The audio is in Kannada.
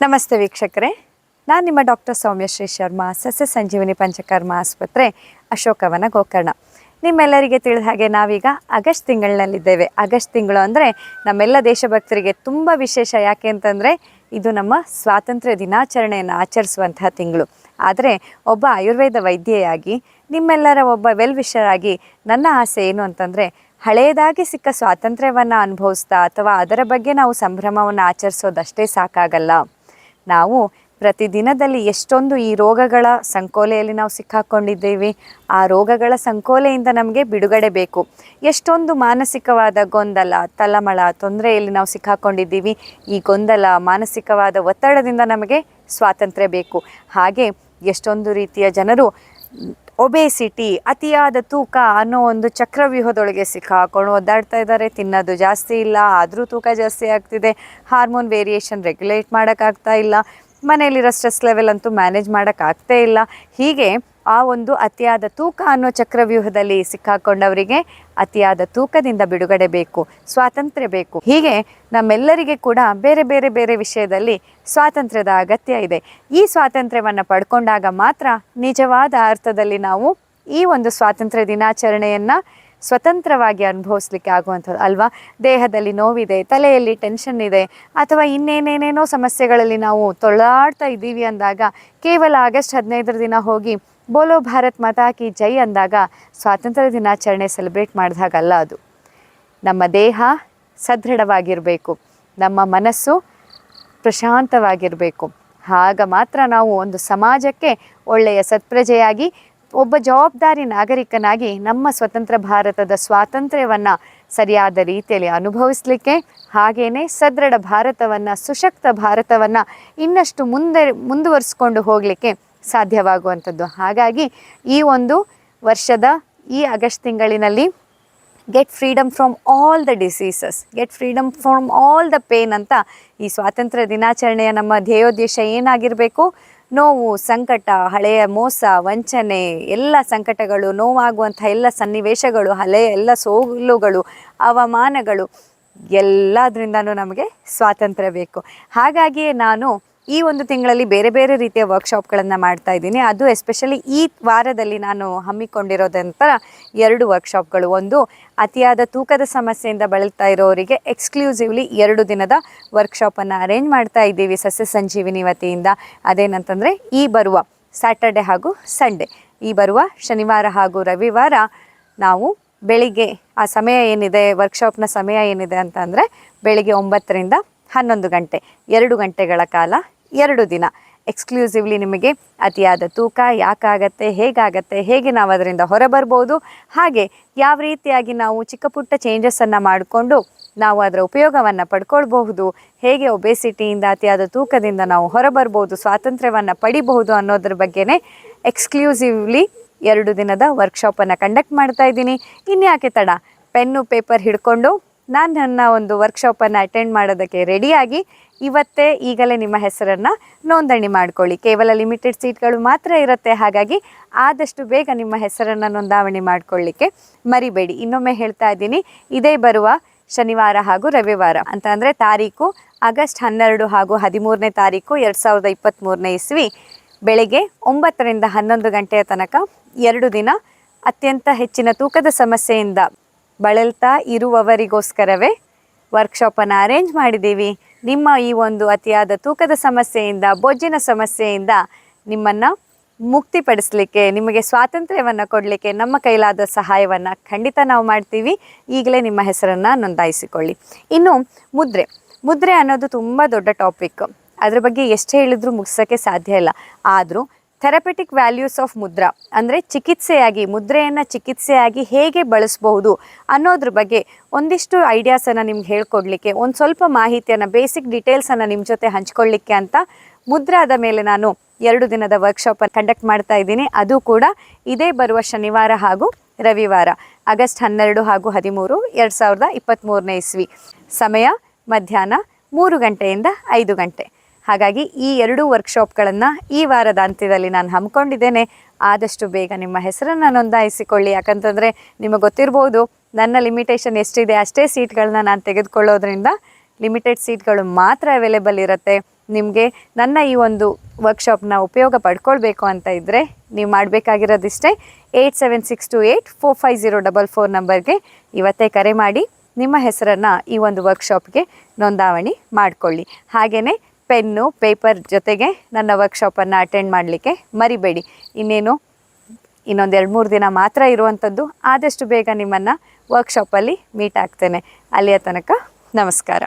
ನಮಸ್ತೆ ವೀಕ್ಷಕರೇ, ನಾನು ನಿಮ್ಮ ಡಾಕ್ಟರ್ ಸೌಮ್ಯಶ್ರೀ ಶರ್ಮಾ, ಸಸ್ಯ ಸಂಜೀವಿನಿ ಪಂಚಕರ್ಮ ಆಸ್ಪತ್ರೆ, ಅಶೋಕವನ, ಗೋಕರ್ಣ. ನಿಮ್ಮೆಲ್ಲರಿಗೆ ತಿಳಿದ ಹಾಗೆ ನಾವೀಗ ಆಗಸ್ಟ್ ತಿಂಗಳಿನಲ್ಲಿದ್ದೇವೆ. ಆಗಸ್ಟ್ ತಿಂಗಳು ಅಂದರೆ ನಮ್ಮೆಲ್ಲ ದೇಶಭಕ್ತರಿಗೆ ತುಂಬ ವಿಶೇಷ. ಯಾಕೆ ಅಂತಂದರೆ ಇದು ನಮ್ಮ ಸ್ವಾತಂತ್ರ್ಯ ದಿನಾಚರಣೆಯನ್ನು ಆಚರಿಸುವಂತಹ ತಿಂಗಳು. ಆದರೆ ಒಬ್ಬ ಆಯುರ್ವೇದ ವೈದ್ಯೆಯಾಗಿ ನಿಮ್ಮೆಲ್ಲರ ಒಬ್ಬ ವೆಲ್ ವಿಷರ್ ಆಗಿ ನನ್ನ ಆಸೆ ಏನು ಅಂತಂದರೆ, ಹಳೆಯದಾಗಿ ಸಿಕ್ಕ ಸ್ವಾತಂತ್ರ್ಯವನ್ನು ಅನುಭವಿಸ್ತಾ ಅಥವಾ ಅದರ ಬಗ್ಗೆ ನಾವು ಸಂಭ್ರಮವನ್ನು ಆಚರಿಸೋದಷ್ಟೇ ಸಾಕಾಗಲ್ಲ. ನಾವು ಪ್ರತಿದಿನದಲ್ಲಿ ಎಷ್ಟೊಂದು ಈ ರೋಗಗಳ ಸಂಕೋಲೆಯಲ್ಲಿ ನಾವು ಸಿಕ್ಕಾಕೊಂಡಿದ್ದೇವೆ. ಆ ರೋಗಗಳ ಸಂಕೋಲೆಯಿಂದ ನಮಗೆ ಬಿಡುಗಡೆ ಬೇಕು. ಎಷ್ಟೊಂದು ಮಾನಸಿಕವಾದ ಗೊಂದಲ, ತಳಮಳ, ತೊಂದರೆಯಲ್ಲಿ ನಾವು ಸಿಕ್ಕಾಕೊಂಡಿದ್ದೀವಿ. ಈ ಗೊಂದಲ, ಮಾನಸಿಕವಾದ ಒತ್ತಡದಿಂದ ನಮಗೆ ಸ್ವಾತಂತ್ರ್ಯ ಬೇಕು. ಹಾಗೆ ಎಷ್ಟೊಂದು ರೀತಿಯ ಜನರು ಒಬೇಸಿಟಿ, ಅತಿಯಾದ ತೂಕ ಅನ್ನೋ ಒಂದು ಚಕ್ರವ್ಯೂಹದೊಳಗೆ ಸಿಕ್ಕಾಕೊಂಡು ಒದ್ದಾಡ್ತಾ ಇದ್ದಾರೆ. ತಿನ್ನೋದು ಜಾಸ್ತಿ ಇಲ್ಲ, ಆದರೂ ತೂಕ ಜಾಸ್ತಿ ಆಗ್ತಿದೆ. ಹಾರ್ಮೋನ್ ವೇರಿಯೇಷನ್ ರೆಗ್ಯುಲೇಟ್ ಮಾಡೋಕ್ಕಾಗ್ತಾ ಇಲ್ಲ. ಮನೆಯಲ್ಲಿರೋ ಸ್ಟ್ರೆಸ್ ಲೆವೆಲ್ ಅಂತೂ ಮ್ಯಾನೇಜ್ ಮಾಡೋಕ್ಕಾಗ್ತಾ ಇಲ್ಲ. ಹೀಗೆ ಆ ಒಂದು ಅತಿಯಾದ ತೂಕ ಅನ್ನೋ ಚಕ್ರವ್ಯೂಹದಲ್ಲಿ ಸಿಕ್ಕಾಕೊಂಡವರಿಗೆ ಅತಿಯಾದ ತೂಕದಿಂದ ಬಿಡುಗಡೆ ಬೇಕು, ಸ್ವಾತಂತ್ರ್ಯ ಬೇಕು. ಹೀಗೆ ನಮ್ಮೆಲ್ಲರಿಗೆ ಕೂಡ ಬೇರೆ ಬೇರೆ ಬೇರೆ ವಿಷಯದಲ್ಲಿ ಸ್ವಾತಂತ್ರ್ಯದ ಅಗತ್ಯ ಇದೆ. ಈ ಸ್ವಾತಂತ್ರ್ಯವನ್ನು ಪಡ್ಕೊಂಡಾಗ ಮಾತ್ರ ನಿಜವಾದ ಅರ್ಥದಲ್ಲಿ ನಾವು ಈ ಒಂದು ಸ್ವಾತಂತ್ರ್ಯ ದಿನಾಚರಣೆಯನ್ನು ಸ್ವತಂತ್ರವಾಗಿ ಅನುಭವಿಸ್ಲಿಕ್ಕೆ ಆಗುವಂಥದ್ದು ಅಲ್ವಾ. ದೇಹದಲ್ಲಿ ನೋವಿದೆ, ತಲೆಯಲ್ಲಿ ಟೆನ್ಷನ್ ಇದೆ, ಅಥವಾ ಇನ್ನೇನೇನೇನೋ ಸಮಸ್ಯೆಗಳಲ್ಲಿ ನಾವು ತೊಳಾಡ್ತಾ ಇದ್ದೀವಿ ಅಂದಾಗ ಕೇವಲ ಆಗಸ್ಟ್ 15 ದಿನ ಹೋಗಿ ಬೋಲೋ ಭಾರತ್ ಮಾತಾ ಕಿ ಜೈ ಅಂದಾಗ ಸ್ವಾತಂತ್ರ್ಯ ದಿನಾಚರಣೆ ಸೆಲೆಬ್ರೇಟ್ ಮಾಡಿದಾಗಲ್ಲ ಅದು. ನಮ್ಮ ದೇಹ ಸದೃಢವಾಗಿರಬೇಕು, ನಮ್ಮ ಮನಸ್ಸು ಪ್ರಶಾಂತವಾಗಿರಬೇಕು. ಆಗ ಮಾತ್ರ ನಾವು ಒಂದು ಸಮಾಜಕ್ಕೆ ಒಳ್ಳೆಯ ಸತ್ಪ್ರಜೆಯಾಗಿ, ಒಬ್ಬ ಜವಾಬ್ದಾರಿ ನಾಗರಿಕನಾಗಿ ನಮ್ಮ ಸ್ವತಂತ್ರ ಭಾರತದ ಸ್ವಾತಂತ್ರ್ಯವನ್ನು ಸರಿಯಾದ ರೀತಿಯಲ್ಲಿ ಅನುಭವಿಸಲಿಕ್ಕೆ, ಹಾಗೆಯೇ ಸದೃಢ ಭಾರತವನ್ನು, ಸುಶಕ್ತ ಭಾರತವನ್ನು ಇನ್ನಷ್ಟು ಮುಂದುವರಿಸ್ಕೊಂಡು ಹೋಗಲಿಕ್ಕೆ ಸಾಧ್ಯವಾಗುವಂಥದ್ದು. ಹಾಗಾಗಿ ಈ ಒಂದು ವರ್ಷದ ಈ ಆಗಸ್ಟ್ ತಿಂಗಳಿನಲ್ಲಿ get freedom from all the diseases, get freedom from all the pain ಅಂತ ಈ ಸ್ವಾತಂತ್ರ್ಯ ದಿನಾಚರಣೆಯ ನಮ್ಮ ಧ್ಯೇಯೋದ್ದೇಶ ಏನಾಗಿರಬೇಕು? ನೋವು, ಸಂಕಟ, ಹಳೆಯ ಮೋಸ, ವಂಚನೆ, ಎಲ್ಲ ಸಂಕಟಗಳು, ನೋವಾಗುವಂಥ ಎಲ್ಲ ಸನ್ನಿವೇಶಗಳು, ಹಳೆಯ ಎಲ್ಲ ಸೋಲುಗಳು, ಅವಮಾನಗಳು, ಎಲ್ಲದರಿಂದನೂ ನಮಗೆ ಸ್ವಾತಂತ್ರ್ಯ ಬೇಕು. ಹಾಗಾಗಿಯೇ ನಾನು ಈ ಒಂದು ತಿಂಗಳಲ್ಲಿ ಬೇರೆ ಬೇರೆ ರೀತಿಯ ವರ್ಕ್ಶಾಪ್ಗಳನ್ನು ಮಾಡ್ತಾ ಇದ್ದೀನಿ. ಅದು ಎಸ್ಪೆಷಲಿ ಈ ವಾರದಲ್ಲಿ ನಾನು ಹಮ್ಮಿಕೊಂಡಿರೋದಂತರ 2 ವರ್ಕ್ಶಾಪ್ಗಳು. ಒಂದು, ಅತಿಯಾದ ತೂಕದ ಸಮಸ್ಯೆಯಿಂದ ಬಳಲ್ತಾ ಇರೋರಿಗೆ ಎಕ್ಸ್ಕ್ಲೂಸಿವ್ಲಿ 2 ದಿನದ ವರ್ಕ್ಶಾಪನ್ನು ಅರೇಂಜ್ ಮಾಡ್ತಾ ಇದ್ದೀವಿ ಸಸ್ಯ ಸಂಜೀವಿನಿ ವತಿಯಿಂದ. ಅದೇನಂತಂದರೆ ಈ ಬರುವ ಸ್ಯಾಟರ್ಡೆ ಹಾಗೂ ಸಂಡೇ, ಈ ಬರುವ ಶನಿವಾರ ಹಾಗೂ ರವಿವಾರ ನಾವು ಬೆಳಿಗ್ಗೆ ಆ ಸಮಯ ಏನಿದೆ, ವರ್ಕ್ಶಾಪ್ನ ಸಮಯ ಏನಿದೆ ಅಂತಂದರೆ ಬೆಳಿಗ್ಗೆ 9ರಿಂದ 11 ಗಂಟೆ, 2 ಗಂಟೆಗಳ ಕಾಲ 2 ದಿನ ಎಕ್ಸ್ಕ್ಲೂಸಿವ್ಲಿ ನಿಮಗೆ ಅತಿಯಾದ ತೂಕ ಯಾಕಾಗತ್ತೆ, ಹೇಗಾಗತ್ತೆ, ಹೇಗೆ ನಾವು ಅದರಿಂದ ಹೊರಬರ್ಬೋದು, ಹಾಗೆ ಯಾವ ರೀತಿಯಾಗಿ ನಾವು ಚಿಕ್ಕ ಪುಟ್ಟ ಚೇಂಜಸನ್ನು ಮಾಡಿಕೊಂಡು ನಾವು ಅದರ ಉಪಯೋಗವನ್ನು ಪಡ್ಕೊಳ್ಬಹುದು, ಹೇಗೆ ಒಬೇಸಿಟಿಯಿಂದ, ಅತಿಯಾದ ತೂಕದಿಂದ ನಾವು ಹೊರಬರ್ಬೋದು, ಸ್ವಾತಂತ್ರ್ಯವನ್ನು ಪಡಿಬಹುದು ಅನ್ನೋದ್ರ ಬಗ್ಗೆನೇ ಎಕ್ಸ್ಕ್ಲೂಸಿವ್ಲಿ 2 ದಿನದ ವರ್ಕ್ಶಾಪನ್ನು ಕಂಡಕ್ಟ್ ಮಾಡ್ತಾ ಇದ್ದೀನಿ. ಇನ್ಯಾಕೆ ತಡ, ಪೆನ್ನು ಪೇಪರ್ ಹಿಡ್ಕೊಂಡು ನಾನು ನನ್ನ ಒಂದು ವರ್ಕ್ಶಾಪನ್ನು ಅಟೆಂಡ್ ಮಾಡೋದಕ್ಕೆ ರೆಡಿಯಾಗಿ ಇವತ್ತೇ ಈಗಲೇ ನಿಮ್ಮ ಹೆಸರನ್ನು ನೋಂದಣಿ ಮಾಡ್ಕೊಳ್ಳಿ. ಕೇವಲ ಲಿಮಿಟೆಡ್ ಸೀಟ್ಗಳು ಮಾತ್ರ ಇರುತ್ತೆ. ಹಾಗಾಗಿ ಆದಷ್ಟು ಬೇಗ ನಿಮ್ಮ ಹೆಸರನ್ನು ನೋಂದಾವಣಿ ಮಾಡಿಕೊಳ್ಳಿಕ್ಕೆ ಮರಿಬೇಡಿ. ಇನ್ನೊಮ್ಮೆ ಹೇಳ್ತಾ ಇದ್ದೀನಿ, ಇದೇ ಬರುವ ಶನಿವಾರ ಹಾಗೂ ರವಿವಾರ ಅಂತ ಅಂದರೆ ತಾರೀಕು ಆಗಸ್ಟ್ 12 ಹಾಗೂ 13ನೇ ತಾರೀಕು 2023ನೇ ಇಸ್ವಿ ಬೆಳಗ್ಗೆ 9ರಿಂದ 11 ಗಂಟೆಯ ತನಕ 2 ದಿನ ಅತ್ಯಂತ ಹೆಚ್ಚಿನ ತೂಕದ ಸಮಸ್ಯೆಯಿಂದ ಬಳಲ್ತಾ ಇರುವವರಿಗೋಸ್ಕರವೇ ವರ್ಕ್ಶಾಪನ್ನು ಅರೇಂಜ್ ಮಾಡಿದ್ದೀವಿ. ನಿಮ್ಮ ಈ ಒಂದು ಅತಿಯಾದ ತೂಕದ ಸಮಸ್ಯೆಯಿಂದ, ಬೊಜ್ಜಿನ ಸಮಸ್ಯೆಯಿಂದ ನಿಮ್ಮನ್ನು ಮುಕ್ತಿಪಡಿಸಲಿಕ್ಕೆ, ನಿಮಗೆ ಸ್ವಾತಂತ್ರ್ಯವನ್ನು ಕೊಡಲಿಕ್ಕೆ ನಮ್ಮ ಕೈಲಾದ ಸಹಾಯವನ್ನು ಖಂಡಿತ ನಾವು ಮಾಡ್ತೀವಿ. ಈಗಲೇ ನಿಮ್ಮ ಹೆಸರನ್ನು ನೋಂದಾಯಿಸಿಕೊಳ್ಳಿ. ಇನ್ನು ಮುದ್ರೆ ಅನ್ನೋದು ತುಂಬ ದೊಡ್ಡ ಟಾಪಿಕ್. ಅದ್ರ ಬಗ್ಗೆ ಎಷ್ಟು ಹೇಳಿದ್ರೂ ಮುಗಿಸೋಕ್ಕೆ ಸಾಧ್ಯ ಇಲ್ಲ. ಆದರೂ ಥೆರಪೆಟಿಕ್ ವ್ಯಾಲ್ಯೂಸ್ ಆಫ್ ಮುದ್ರಾ ಅಂದರೆ ಚಿಕಿತ್ಸೆಯಾಗಿ, ಮುದ್ರೆಯನ್ನು ಚಿಕಿತ್ಸೆಯಾಗಿ ಹೇಗೆ ಬಳಸಬಹುದು ಅನ್ನೋದ್ರ ಬಗ್ಗೆ ಒಂದಿಷ್ಟು ಐಡಿಯಾಸನ್ನು ನಿಮ್ಗೆ ಹೇಳ್ಕೊಡ್ಲಿಕ್ಕೆ, ಒಂದು ಸ್ವಲ್ಪ ಮಾಹಿತಿಯನ್ನು, ಬೇಸಿಕ್ ಡೀಟೇಲ್ಸನ್ನು ನಿಮ್ಮ ಜೊತೆ ಹಂಚ್ಕೊಳ್ಳಿಕ್ಕೆ ಅಂತ ಮುದ್ರಾದ ಮೇಲೆ ನಾನು 2 ದಿನದ ವರ್ಕ್ಶಾಪನ್ನು ಕಂಡಕ್ಟ್ ಮಾಡ್ತಾ ಇದ್ದೀನಿ. ಅದು ಕೂಡ ಇದೇ ಬರುವ ಶನಿವಾರ ಹಾಗೂ ರವಿವಾರ ಆಗಸ್ಟ್ 12 ಹಾಗೂ 13, 2023ನೇ ಇಸ್ವಿ. ಸಮಯ ಮಧ್ಯಾಹ್ನ 3 ಗಂಟೆಯಿಂದ 5 ಗಂಟೆ. ಹಾಗಾಗಿ ಈ 2 ವರ್ಕ್ಶಾಪ್ಗಳನ್ನು ಈ ವಾರದ ಅಂತ್ಯದಲ್ಲಿ ನಾನು ಹಮ್ಮಿಕೊಂಡಿದ್ದೇನೆ. ಆದಷ್ಟು ಬೇಗ ನಿಮ್ಮ ಹೆಸರನ್ನು ನೋಂದಾಯಿಸಿಕೊಳ್ಳಿ. ಯಾಕಂತಂದರೆ ನಿಮಗೆ ಗೊತ್ತಿರ್ಬೋದು, ನನ್ನ ಲಿಮಿಟೇಷನ್ ಎಷ್ಟಿದೆ, ಅಷ್ಟೇ ಸೀಟ್ಗಳನ್ನ ನಾನು ತೆಗೆದುಕೊಳ್ಳೋದ್ರಿಂದ ಲಿಮಿಟೆಡ್ ಸೀಟ್ಗಳು ಮಾತ್ರ ಅವೈಲೇಬಲ್ ಇರುತ್ತೆ. ನಿಮಗೆ ನನ್ನ ಈ ಒಂದು ವರ್ಕ್ಶಾಪ್ನ ಉಪಯೋಗ ಪಡ್ಕೊಳ್ಬೇಕು ಅಂತ ಇದ್ದರೆ ನೀವು ಮಾಡಬೇಕಾಗಿರೋದಿಷ್ಟೇ 8762845044 ನಂಬರ್ಗೆ ಇವತ್ತೇ ಕರೆ ಮಾಡಿ ನಿಮ್ಮ ಹೆಸರನ್ನು ಈ ಒಂದು ವರ್ಕ್ಶಾಪ್ಗೆ ನೋಂದಾವಣಿ ಮಾಡಿಕೊಳ್ಳಿ. ಹಾಗೆಯೇ ಪೆನ್ನು ಪೇಪರ್ ಜೊತೆಗೆ ನನ್ನ ವರ್ಕ್ಶಾಪನ್ನು ಅಟೆಂಡ್ ಮಾಡಲಿಕ್ಕೆ ಮರಿಬೇಡಿ. ಇನ್ನೇನು ಇನ್ನೊಂದು 2-3 ದಿನ ಮಾತ್ರ ಇರುವಂಥದ್ದು. ಆದಷ್ಟು ಬೇಗ ನಿಮ್ಮನ್ನು ವರ್ಕ್ಶಾಪಲ್ಲಿ ಮೀಟ್ ಆಗ್ತೇನೆ. ಅಲ್ಲಿಯ ತನಕ ನಮಸ್ಕಾರ.